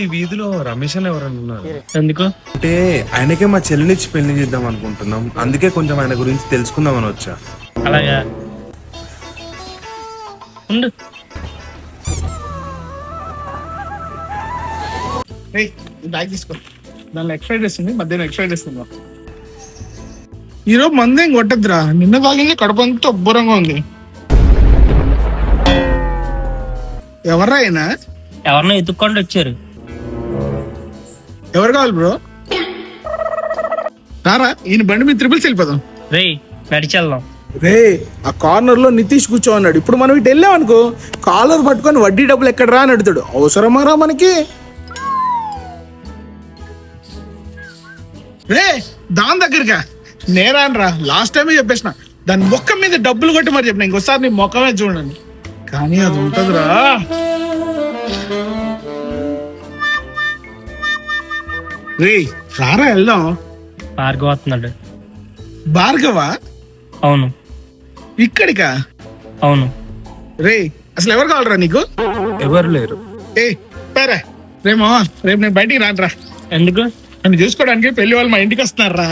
ఈ వీధిలో రమేష్ అని ఎవరన్నా ఉన్నారు? ఎందుకు? అంటే ఆయనకే మా చెల్లినిచ్చి పెళ్లి చేద్దాం అనుకుంటున్నాం, అందుకే కొంచెం ఆయన గురించి తెలుసుకుందామని వచ్చా. అలాగా ఉండు. బ్యాగ్ తీసుకో, దానిలో ఎక్స్ట్రా డ్రెస్ ఉంది, మధ్యాహ్నం ఎక్స్ట్రా డ్రెస్ ఉందా? ఈరోజు మందేం కొట్టద్దురా, నిన్న తాగింది కడుపు అంతా ఉబ్బరంగా ఉంది. ఎవర్రా అయినా? ఎవరినో ఎత్తుక్కొని వచ్చారు. ఎవరు కావాలి బ్రో? రారా, ఈయన బండి మీద ట్రిపుల్స్ వెళ్ళిపోదాం. రేయ్ నడిచెళ్దాం. రే, ఆ కార్నర్ లో నితీష్ కూర్చో అన్నాడు. ఇప్పుడు మనం ఇటు వెళ్ళాం అనుకో, కాలర్ పట్టుకొని వడ్డీ డబ్బులు ఎక్కడ రా అని అడుగుతాడు. అవసరమారా మనకి? రే, దాని దగ్గరగా నేరానరా, లాస్ట్ టైమే చెప్పేసిన, దాని మొక్క మీద డబ్బులు కొట్టి మరి చెప్పిన, ఇంకోసారి నీ మొక్కమే చూడండి. కానీ అది ఉంటదిరా. రే రారా వెళ్దాం. భార్గవ వస్తున్నాడు. భార్గవా? అవును. ఇక్కడికా? అవును. రే అసలు ఎవరు కావాలరా నీకు? ఎవరు లేరు. ఏ పేరే రేమో, రేపు నేను బయటికి రానరా. ఎందుకు? నన్ను చూసుకోవడానికి పెళ్లి వాళ్ళు మా ఇంటికి వస్తున్నారా.